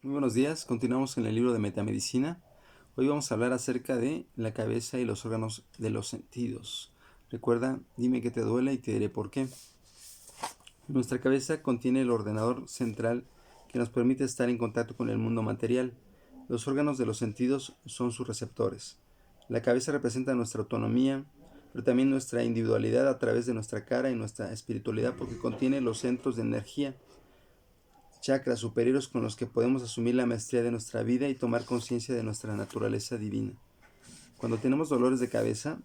Muy buenos días, continuamos en el libro de Metamedicina. Hoy vamos a hablar acerca de la cabeza y los órganos de los sentidos. Recuerda, dime qué te duele y te diré por qué. Nuestra cabeza contiene el ordenador central que nos permite estar en contacto con el mundo material. Los órganos de los sentidos son sus receptores. La cabeza representa nuestra autonomía, pero también nuestra individualidad a través de nuestra cara y nuestra espiritualidad porque contiene los centros de energía, chakras superiores con los que podemos asumir la maestría de nuestra vida y tomar conciencia de nuestra naturaleza divina. Cuando tenemos dolores de cabeza,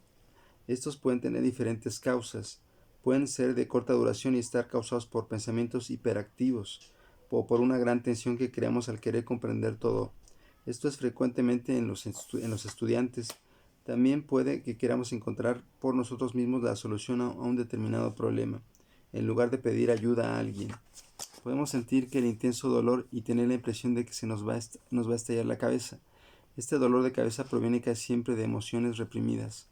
estos pueden tener diferentes causas. Pueden ser de corta duración y estar causados por pensamientos hiperactivos o por una gran tensión que creamos al querer comprender todo. Esto es frecuentemente en los estudiantes. También puede que queramos encontrar por nosotros mismos la solución a un determinado problema, en lugar de pedir ayuda a alguien. Podemos sentir que el intenso dolor y tener la impresión de que nos va a estallar la cabeza. Este dolor de cabeza proviene casi siempre de emociones reprimidas.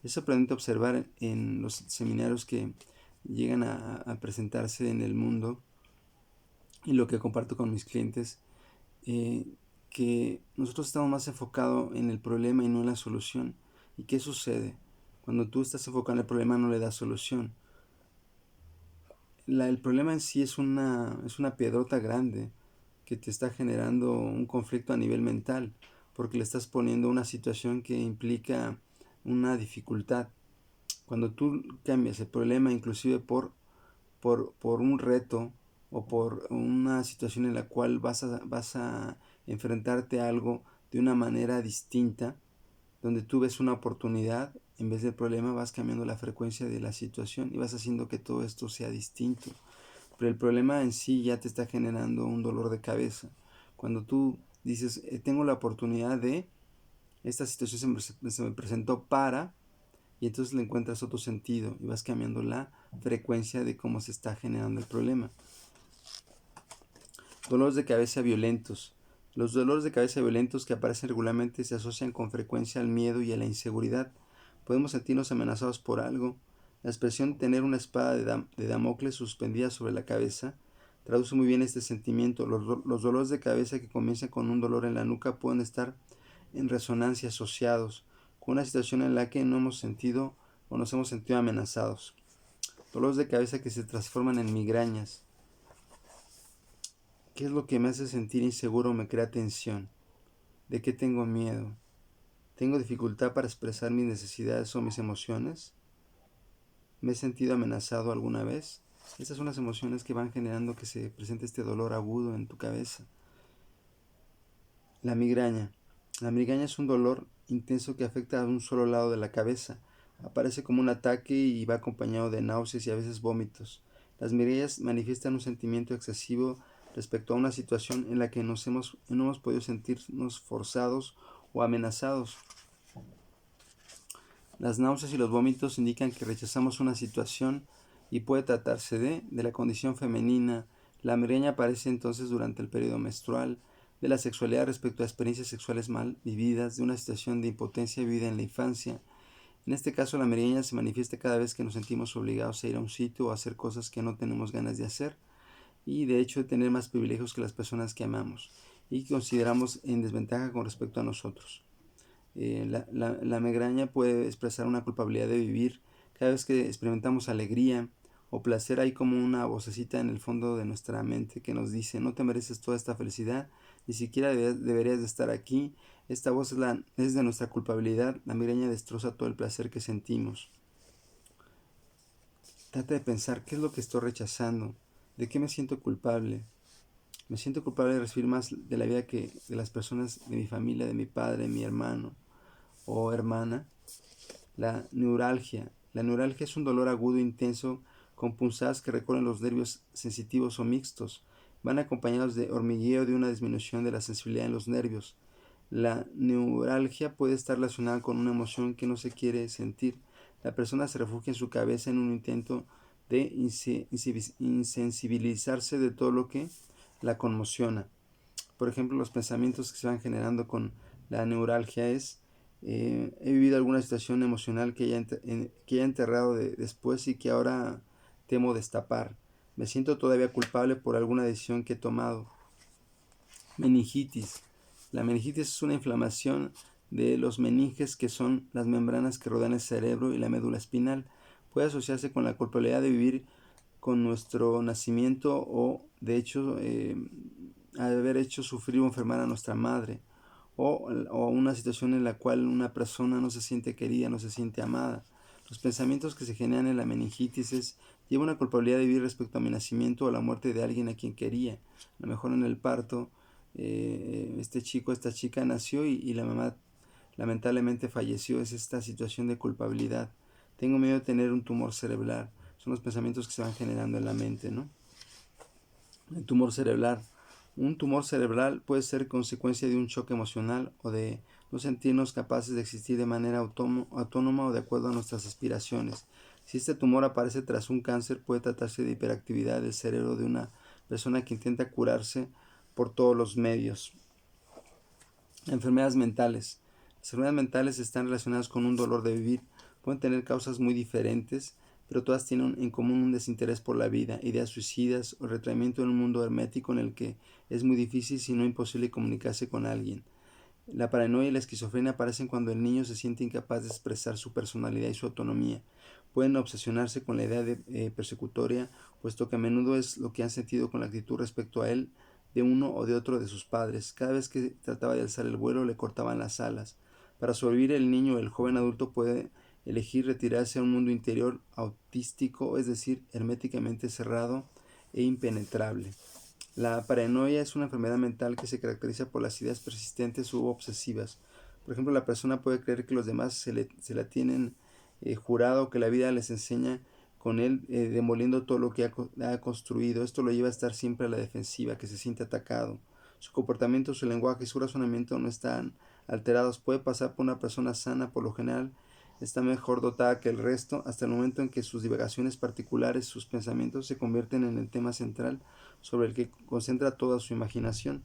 Es sorprendente observar en los seminarios que llegan a presentarse en el mundo y lo que comparto con mis clientes, eh, que nosotros estamos más enfocados en el problema y no en la solución. ¿Y qué sucede? Cuando tú estás enfocado en el problema no le das solución. El problema en sí es una piedrota grande que te está generando un conflicto a nivel mental, porque le estás poniendo una situación que implica una dificultad. Cuando tú cambias el problema inclusive por un reto o por una situación en la cual vas a enfrentarte a algo de una manera distinta, donde tú ves una oportunidad en vez del problema, vas cambiando la frecuencia de la situación y vas haciendo que todo esto sea distinto. Pero el problema en sí ya te está generando un dolor de cabeza. Cuando tú dices, tengo la oportunidad de, esta situación se me presentó para, y entonces le encuentras otro sentido y vas cambiando la frecuencia de cómo se está generando el problema. Dolores de cabeza violentos. Los dolores de cabeza violentos que aparecen regularmente se asocian con frecuencia al miedo y a la inseguridad. Podemos sentirnos amenazados por algo. La expresión tener una espada de Damocles suspendida sobre la cabeza traduce muy bien este sentimiento. Los dolores de cabeza que comienzan con un dolor en la nuca pueden estar en resonancia asociados con una situación en la que no hemos sentido o nos hemos sentido amenazados. Dolores de cabeza que se transforman en migrañas. ¿Qué es lo que me hace sentir inseguro o me crea tensión? ¿De qué tengo miedo? ¿Tengo dificultad para expresar mis necesidades o mis emociones? ¿Me he sentido amenazado alguna vez? Estas son las emociones que van generando que se presente este dolor agudo en tu cabeza. La migraña. La migraña es un dolor intenso que afecta a un solo lado de la cabeza. Aparece como un ataque y va acompañado de náuseas y a veces vómitos. Las migrañas manifiestan un sentimiento excesivo respecto a una situación en la que no hemos podido sentirnos forzados o amenazados. Las náuseas y los vómitos indican que rechazamos una situación y puede tratarse de la condición femenina. La migraña aparece entonces durante el periodo menstrual, de la sexualidad respecto a experiencias sexuales mal vividas, de una situación de impotencia vivida en la infancia. En este caso, la migraña se manifiesta cada vez que nos sentimos obligados a ir a un sitio o a hacer cosas que no tenemos ganas de hacer y de hecho de tener más privilegios que las personas que amamos y que consideramos en desventaja con respecto a nosotros. La migraña puede expresar una culpabilidad de vivir. Cada vez que experimentamos alegría o placer hay como una vocecita en el fondo de nuestra mente que nos dice: no te mereces toda esta felicidad, ni siquiera deberías de estar aquí. Esta voz es de nuestra culpabilidad. La migraña destroza todo el placer que sentimos. Trata de pensar qué es lo que estoy rechazando, de qué me siento culpable. Me siento culpable de recibir más de la vida que de las personas de mi familia, de mi padre, de mi hermano o hermana. La neuralgia. La neuralgia es un dolor agudo e intenso con punzadas que recorren los nervios sensitivos o mixtos. Van acompañados de hormigueo, de una disminución de la sensibilidad en los nervios. La neuralgia puede estar relacionada con una emoción que no se quiere sentir. La persona se refugia en su cabeza en un intento de insensibilizarse de todo lo que la conmociona. Por ejemplo, los pensamientos que se van generando con la neuralgia es: he vivido alguna situación emocional que haya enterrado después y que ahora temo destapar. Me siento todavía culpable por alguna decisión que he tomado. Meningitis. La meningitis es una inflamación de los meninges, que son las membranas que rodean el cerebro y la médula espinal. Puede asociarse con la culpabilidad de vivir con nuestro nacimiento o de hecho haber hecho sufrir o enfermar a nuestra madre, o una situación en la cual una persona no se siente querida, no se siente amada. Los pensamientos que se generan en la meningitis lleva una culpabilidad de vivir respecto a mi nacimiento o a la muerte de alguien a quien quería. A lo mejor en el parto, este chico, esta chica nació y la mamá lamentablemente falleció. Es esta situación de culpabilidad. Tengo miedo de tener un tumor cerebral. Son los pensamientos que se van generando en la mente, ¿no? El tumor cerebral. Un tumor cerebral puede ser consecuencia de un choque emocional o de no sentirnos capaces de existir de manera autónoma o de acuerdo a nuestras aspiraciones. Si este tumor aparece tras un cáncer, puede tratarse de hiperactividad del cerebro de una persona que intenta curarse por todos los medios. Enfermedades mentales. Las enfermedades mentales están relacionadas con un dolor de vivir. Pueden tener causas muy diferentes, pero todas tienen en común un desinterés por la vida, ideas suicidas o retraimiento en un mundo hermético en el que es muy difícil, si no imposible, comunicarse con alguien. La paranoia y la esquizofrenia aparecen cuando el niño se siente incapaz de expresar su personalidad y su autonomía. Pueden obsesionarse con la idea de persecutoria, puesto que a menudo es lo que han sentido con la actitud respecto a él de uno o de otro de sus padres. Cada vez que trataba de alzar el vuelo le cortaban las alas. Para sobrevivir, el niño o el joven adulto puede elegir retirarse a un mundo interior autístico, es decir, herméticamente cerrado e impenetrable. La paranoia es una enfermedad mental que se caracteriza por las ideas persistentes u obsesivas. Por ejemplo, la persona puede creer que los demás se la tienen jurado, que la vida les enseña con él, demoliendo todo lo que ha construido. Esto lo lleva a estar siempre a la defensiva, que se siente atacado. Su comportamiento, su lenguaje y su razonamiento no están alterados. Puede pasar por una persona sana. Por lo general está mejor dotada que el resto, hasta el momento en que sus divagaciones particulares, sus pensamientos, se convierten en el tema central sobre el que concentra toda su imaginación.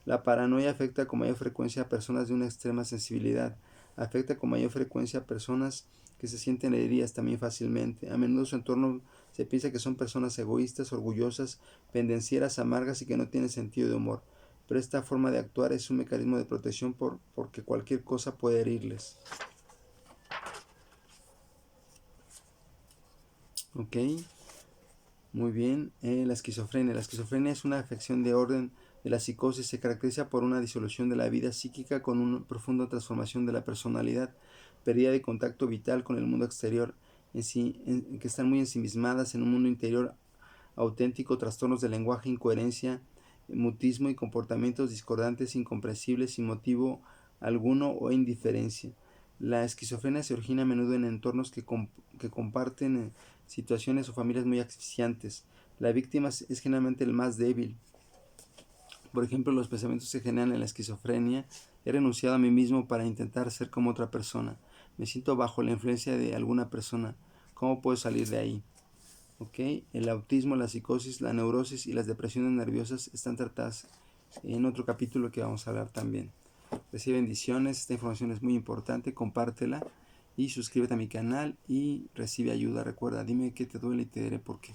La paranoia afecta con mayor frecuencia a personas de una extrema sensibilidad. Afecta con mayor frecuencia a personas que se sienten heridas también fácilmente. A menudo su entorno se piensa que son personas egoístas, orgullosas, pendencieras, amargas y que no tienen sentido de humor. Pero esta forma de actuar es un mecanismo de protección porque cualquier cosa puede herirles. ¿Ok? Muy bien. La esquizofrenia. La esquizofrenia es una afección de orden de la psicosis. Se caracteriza por una disolución de la vida psíquica con una profunda transformación de la personalidad, pérdida de contacto vital con el mundo exterior, que están muy ensimismadas en un mundo interior auténtico, trastornos de lenguaje, incoherencia, mutismo y comportamientos discordantes, incomprensibles, sin motivo alguno o indiferencia. La esquizofrenia se origina a menudo en entornos que comparten situaciones o familias muy asfixiantes. La víctima es generalmente el más débil. Por ejemplo, los pensamientos que generan en la esquizofrenia: he renunciado a mí mismo para intentar ser como otra persona. Me siento bajo la influencia de alguna persona. ¿Cómo puedo salir de ahí? ¿Okay? El autismo, la psicosis, la neurosis y las depresiones nerviosas están tratadas en otro capítulo que vamos a hablar también. Recibe bendiciones. Esta información es muy importante. Compártela y suscríbete a mi canal y recibe ayuda. Recuerda, dime qué te duele y te diré por qué.